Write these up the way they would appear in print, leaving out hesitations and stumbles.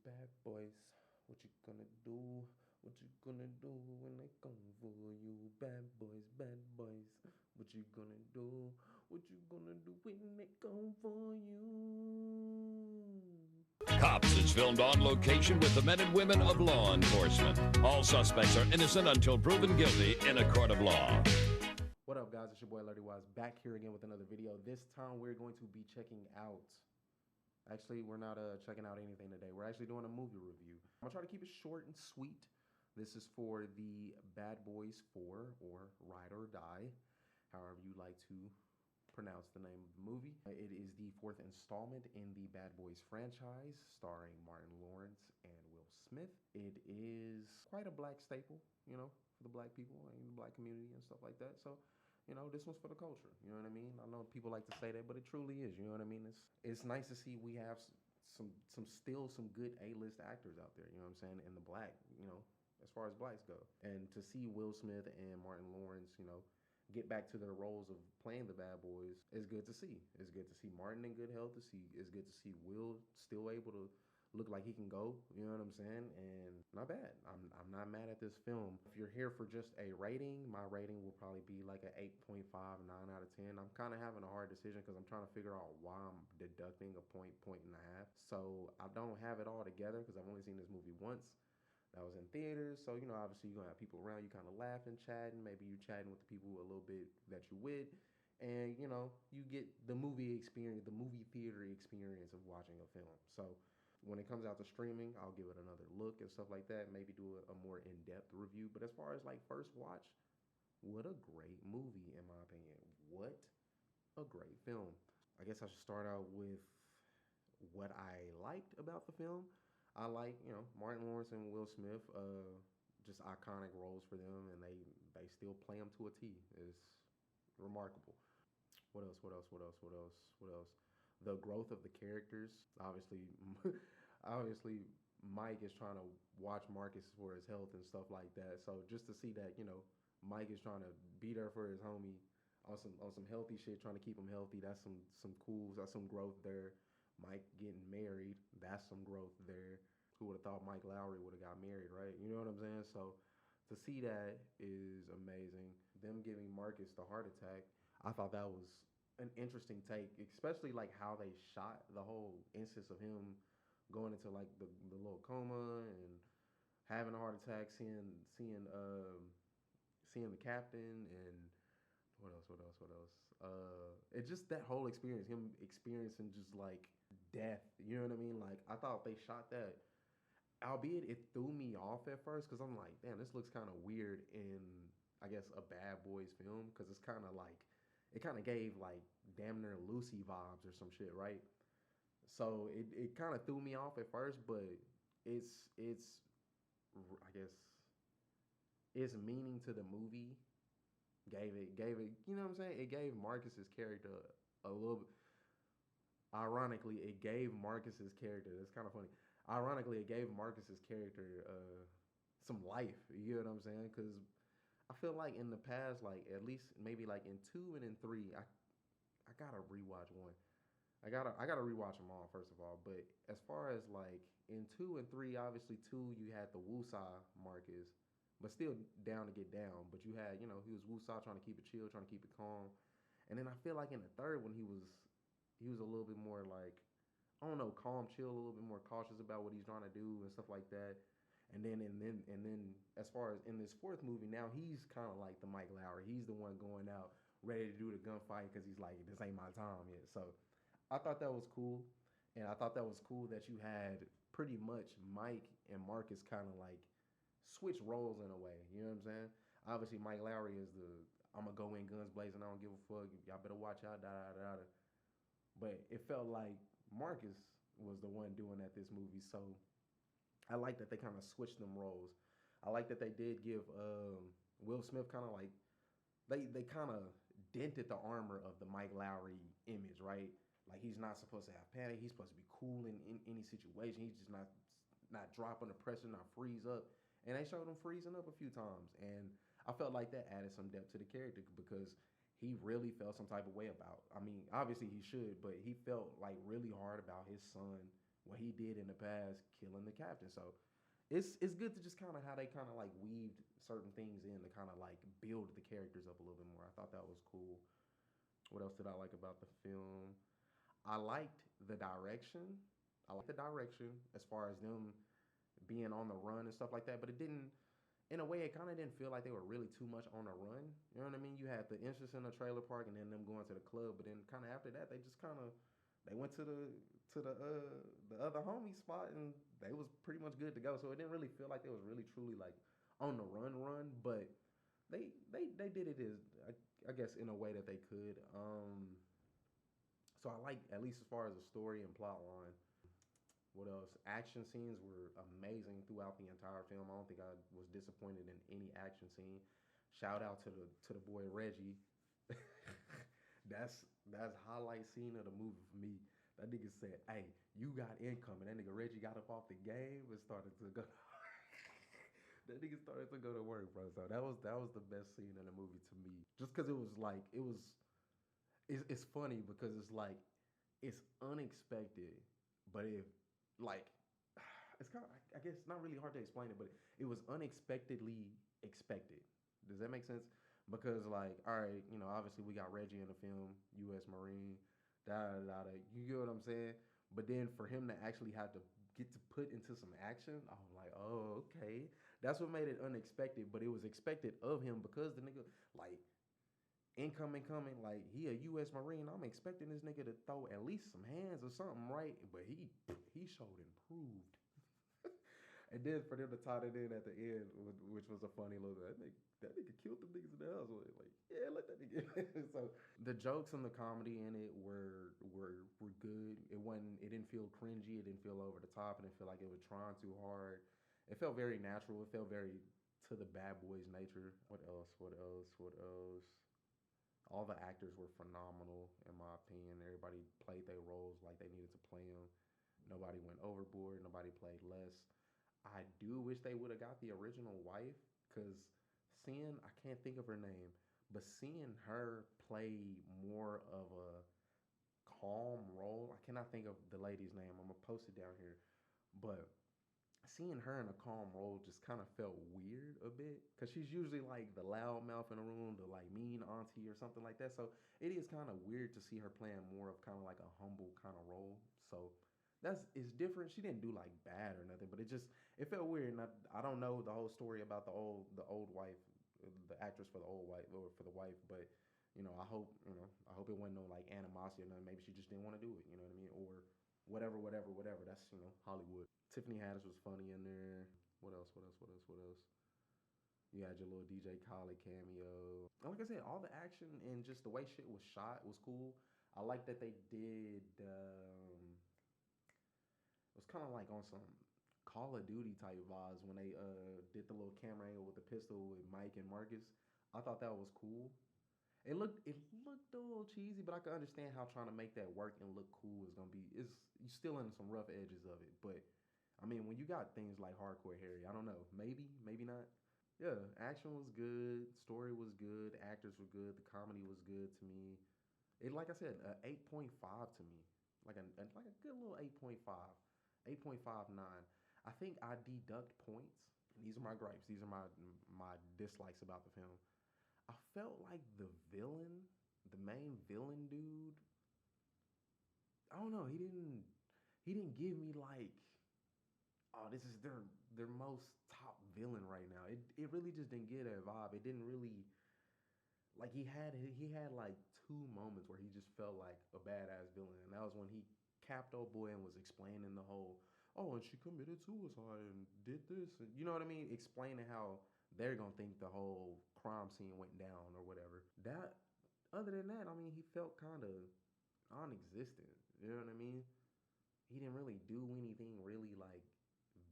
bad boys. What you gonna do? What you gonna do when they come for you? Bad boys, bad boys. What you gonna do? What you gonna do when they come for you? Cops is filmed on location with the men and women of law enforcement. All suspects are innocent until proven guilty in a court of law. What up, guys? It's your boy LerdyWise back here again with another video. This time we're going to be checking out. Actually, we're not checking out anything today. We're actually doing a movie review. I'm gonna try to keep it short and sweet. This is for the Bad Boys 4, or Ride or Die, however you like to pronounce the name of the movie. It is the fourth installment in the Bad Boys franchise, starring Martin Lawrence and Will Smith. It is quite a black staple, you know, for the black people and the black community and stuff like that. So, you know, this one's for the culture. You know what I mean? I know people like to say that, but it truly is. You know what I mean? It's nice to see we have some good A-list actors out there. You know what I'm saying? In the black, you know, as far as blacks go, and to see Will Smith and Martin Lawrence, you know, get back to their roles of playing the bad boys is good to see. It's good to see Martin in good health. It's good to see Will still able to look like he can go. You know what I'm saying? And not bad. I'm not mad at this film. If you're here for just a rating, my rating will probably be like an 8.5, 9 out of 10. I'm kind of having a hard decision because I'm trying to figure out why I'm deducting a point and a half. So I don't have it all together because I've only seen this movie once. That was in theaters, so, you know, obviously you're going to have people around you kind of laughing, chatting. Maybe you chatting with the people a little bit that you with. And, you know, you get the movie experience, the movie theater experience of watching a film. So when it comes out to streaming, I'll give it another look and stuff like that. Maybe do a more in-depth review. But as far as, like, first watch, what a great movie, in my opinion. What a great film. I guess I should start out with what I liked about the film. I like, you know, Martin Lawrence and Will Smith, just iconic roles for them, and they still play them to a T. It's remarkable. What else? What else? What else? What else? What else? The growth of the characters. Obviously, obviously, Mike is trying to watch Marcus for his health and stuff like that. So just to see that, you know, Mike is trying to be there for his homie on some healthy shit, trying to keep him healthy. That's some cool. That's some growth there. Mike getting married, that's some growth there. Who would have thought Mike Lowry would have got married, right? You know what I'm saying? So to see that is amazing. Them giving Marcus the heart attack, I thought that was an interesting take, especially like how they shot the whole instance of him going into like the little coma and having a heart attack, seeing the captain, and what else? What else? What else? It's just that whole experience, him experiencing just like death. You know what I mean? Like, I thought they shot that, albeit it threw me off at first because I'm like, damn, this looks kind of weird in, I guess, a Bad Boys film, because it's kind of like, it kind of gave like damn near Lucy vibes or some shit, right? So it kind of threw me off at first, but it's I guess its meaning to the movie gave it, you know what I'm saying? It gave Marcus's character a little bit. Ironically, it gave Marcus's character. It's kind of funny. Ironically, it gave Marcus's character some life. You know what I'm saying? Because I feel like in the past, like at least maybe like in 2 and in 3, I gotta rewatch 1. I gotta rewatch them all first of all. But as far as like in 2 and 3, obviously 2 you had the Wusa Marcus, but still down to get down. But you had, you know, he was Wusa trying to keep it chill, trying to keep it calm. And then I feel like in the third one he was a little bit more like, I don't know, calm, chill, a little bit more cautious about what he's trying to do and stuff like that. And then as far as in this fourth movie, now he's kind of like the Mike Lowry. He's the one going out ready to do the gunfight because he's like, this ain't my time yet. So I thought that was cool, and I thought that was cool that you had pretty much Mike and Marcus kind of like switch roles in a way. You know what I'm saying? Obviously, Mike Lowry is the, I'm gonna go in guns blazing. I don't give a fuck. Y'all better watch out. Da da da da. But it felt like Marcus was the one doing that this movie. So I like that they kind of switched them roles. I like that they did give Will Smith kind of like, they kind of dented the armor of the Mike Lowry image, right? Like, he's not supposed to have panic. He's supposed to be cool in any situation. He's just not drop under pressure, not freeze up. And they showed him freezing up a few times. And I felt like that added some depth to the character because he really felt some type of way about. I mean, obviously he should, but he felt like really hard about his son what he did in the past, killing the captain. So it's good to just kind of how they kind of like weaved certain things in to kind of like build the characters up a little bit more. I thought that was cool. What else did I like about the film? I liked the direction. I liked the direction as far as them being on the run and stuff like that, but it didn't. In a way, it kind of didn't feel like they were really too much on the run. You know what I mean? You had the entrance in the trailer park and then them going to the club, but then kind of after that, they just kind of they went to the other homie spot and they was pretty much good to go. So it didn't really feel like they was really truly like on the run, but they did it as I guess in a way that they could. So I like at least as far as the story and plot line. What else? Action scenes were amazing throughout the entire film. I don't think I was disappointed in any action scene. Shout out to the boy Reggie. that's highlight scene of the movie for me. That nigga said, "Hey, you got income," and that nigga Reggie got up off the game and started to go. That nigga started to go to work, bro. So that was the best scene in the movie to me. Just because it was like it's funny because it's like it's unexpected, but if like it's kind of I guess it's not really hard to explain it, but it was unexpectedly expected. Does that make sense? Because like, all right, you know, obviously we got Reggie in the film, U.S. Marine, da da da. You get what I'm saying? But then for him to actually have to get to put into some action, I'm like, oh, okay. That's what made it unexpected, but it was expected of him because the nigga like incoming, like he a U.S. Marine. I'm expecting this nigga to throw at least some hands or something, right? But he showed improved. And then for them to tie it in at the end, which was a funny little that nigga killed the niggas in the house. Like, yeah, let that nigga. So the jokes and the comedy in it were good. It didn't feel cringy. It didn't feel over the top. It didn't feel like it was trying too hard. It felt very natural. It felt very to the Bad Boys nature. What else? All the actors were phenomenal, in my opinion. Everybody played their roles like they needed to play them. Nobody went overboard. Nobody played less. I do wish they would have got the original wife, because I can't think of her name, but seeing her play more of a calm role, I cannot think of the lady's name. I'm going to post it down here. But seeing her in a calm role just kind of felt weird a bit, because she's usually like the loud mouth in the room, the like mean auntie or something like that. So it is kind of weird to see her playing more of kind of like a humble kind of role. So it's different. She didn't do like bad or nothing, but it felt weird. And I don't know the whole story about the old wife, the actress for the old wife or for the wife, but I hope it wasn't no like animosity or nothing. Maybe she just didn't want to do it. You know what I mean? Or whatever. That's Hollywood. Tiffany Haddish was funny in there. What else? You had your little DJ Khaled cameo. Like I said, all the action and just the way shit was shot was cool. I like that they did. It was kind of like on some Call of Duty type vibes when they did the little camera angle with the pistol with Mike and Marcus. I thought that was cool. It looked a little cheesy, but I can understand how trying to make that work and look cool is gonna be. You still in some rough edges of it, but I mean when you got things like Hardcore Harry, I don't know, maybe not. Yeah, action was good, story was good, actors were good, the comedy was good to me. It like I said, 8.5 to me, like a good little 8.5. 8.59. I think I deduct points. These are my gripes. These are my dislikes about the film. I felt like the main villain dude, I don't know, he didn't give me like, oh, this is their most top villain right now. It really just didn't get that vibe. It didn't really, like he had like two moments where he just felt like a badass villain, and that was when he capped old boy and was explaining the whole, oh, and she committed suicide and did this, and you know what I mean, explaining how they're gonna think the whole crime scene went down or whatever. That, other than that, I mean, he felt kind of non-existent. You know what I mean? He didn't really do anything really like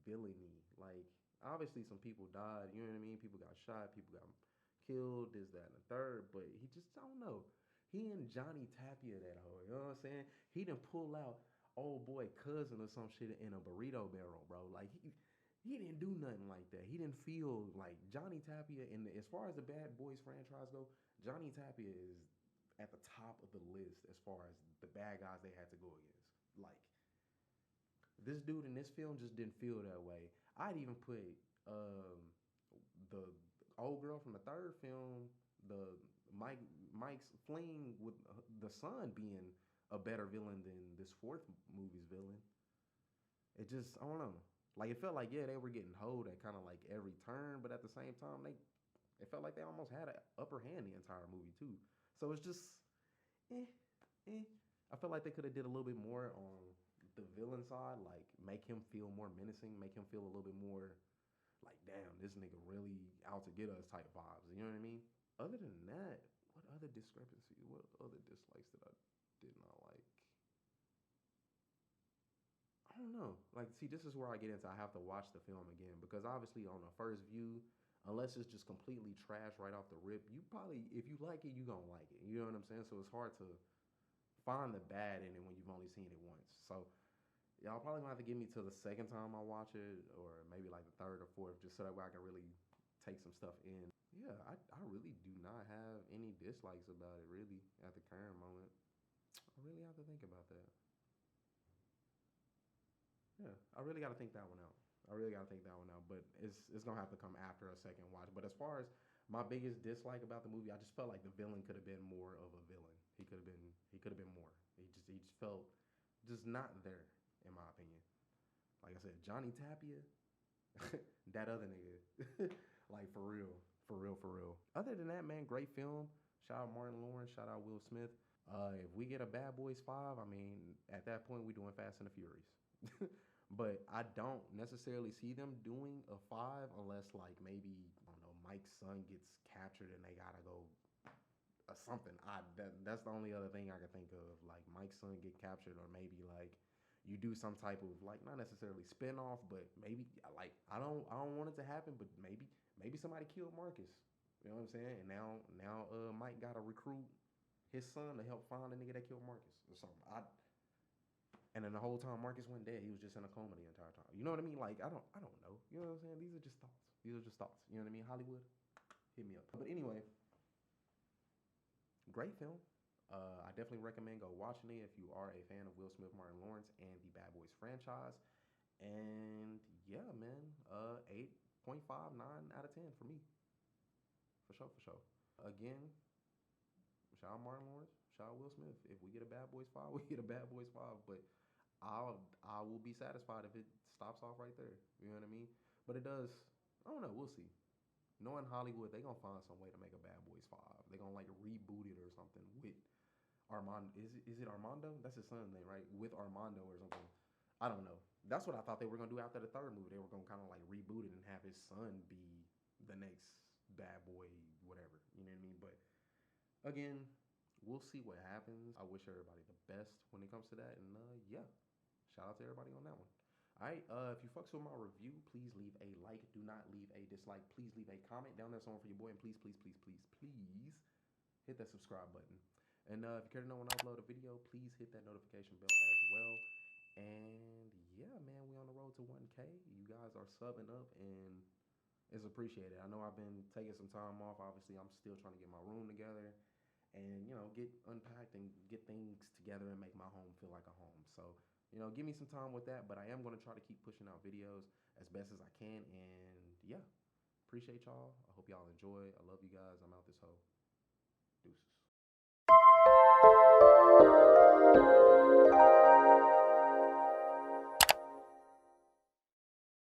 villainy. Like obviously some people died. You know what I mean? People got shot. People got killed. This, that, and the third. But he just, I don't know. He and Johnny Tapia that whole. You know what I'm saying? He didn't pull out old boy cousin or some shit in a burrito barrel, bro. Like he didn't do nothing like that. He didn't feel like Johnny Tapia as far as the Bad Boys franchise go, Johnny Tapia is at the top of the list as far as the bad guys they had to go against. Like This dude in this film just didn't feel that way. I'd even put the old girl from the third film, the Mike's fling with the son being a better villain than this fourth movie's villain. It just, I don't know. Like, it felt like, yeah, they were getting hoed at kind of like every turn, but at the same time, it felt like they almost had an upper hand the entire movie too. So it's just, eh, eh. I felt like they could have did a little bit more on the villain side, like make him feel more menacing, make him feel a little bit more like, damn, this nigga really out to get us type vibes. You know what I mean? Other than that, what other discrepancy? What other dislikes that I did not like? I don't know. Like, see, this is where I get into. I have to watch the film again because obviously on the first view, unless it's just completely trash right off the rip, you probably, if you like it, you gonna like it. You know what I'm saying? So it's hard to find the bad in it when you've only seen it once. So y'all probably gonna have to give me till the second time I watch it, or maybe like the third or fourth, just so that way I can really take some stuff in. Yeah, I really do not have any dislikes about it, really, at the current moment. I really have to think about that. Yeah, I really got to think that one out. I really got to think that one out, but it's gonna have to come after a second watch. But as far as my biggest dislike about the movie, I just felt like the villain could have been more of a villain. He could have been more. He just felt just not there, in my opinion. Like I said, Johnny Tapia, that other nigga, like for real, for real, for real. Other than that, man, great film. Shout out Martin Lawrence. Shout out Will Smith. If we get a Bad Boys 5, I mean, at that point, we doing Fast and the Furious. But I don't necessarily see them doing a 5 unless, like, maybe, I don't know, Mike's son gets captured and they gotta go something. That's the only other thing I can think of. Like, Mike's son get captured, or maybe, like, you do some type of, like, not necessarily spin-off, but maybe, like, I don't want it to happen, but maybe somebody killed Marcus. You know what I'm saying? And now Mike gotta recruit his son to help find the nigga that killed Marcus or something. And then the whole time Marcus went dead, he was just in a coma the entire time. You know what I mean? Like, I don't know. You know what I'm saying? These are just thoughts. These are just thoughts. You know what I mean? Hollywood, hit me up. But anyway, great film. I definitely recommend go watching it if you are a fan of Will Smith, Martin Lawrence, and the Bad Boys franchise. And yeah, man, 8.59 out of 10 for me. For sure, for sure. Again, shout out Martin Lawrence, shout out Will Smith. If we get a Bad Boys 5, we get a Bad Boys 5. But I will be satisfied if it stops off right there. You know what I mean? But it does. I don't know. We'll see. Knowing Hollywood, they gonna find some way to make a Bad Boys 5. They gonna like reboot it or something with Armando. Is it Armando? That's his son's name, right? With Armando or something. I don't know. That's what I thought they were gonna do after the third movie. They were gonna kind of like reboot it and have his son be the next bad boy, whatever. You know what I mean? But again, we'll see what happens. I wish everybody the best when it comes to that. And yeah, shout out to everybody on that one. All right, if you fucks with my review, please leave a like. Do not leave a dislike. Please leave a comment down there somewhere for your boy. And please, please, please, please, please hit that subscribe button. And if you care to know when I upload a video, please hit that notification bell as well. And yeah, man, we on the road to 1K. You guys are subbing up, and it's appreciated. I know I've been taking some time off. Obviously, I'm still trying to get my room together and, you know, get unpacked and get things together and make my home feel like a home. So, you know, give me some time with that, but I am going to try to keep pushing out videos as best as I can. And yeah, appreciate y'all. I hope y'all enjoy. I love you guys. I'm out this hoe. Deuces.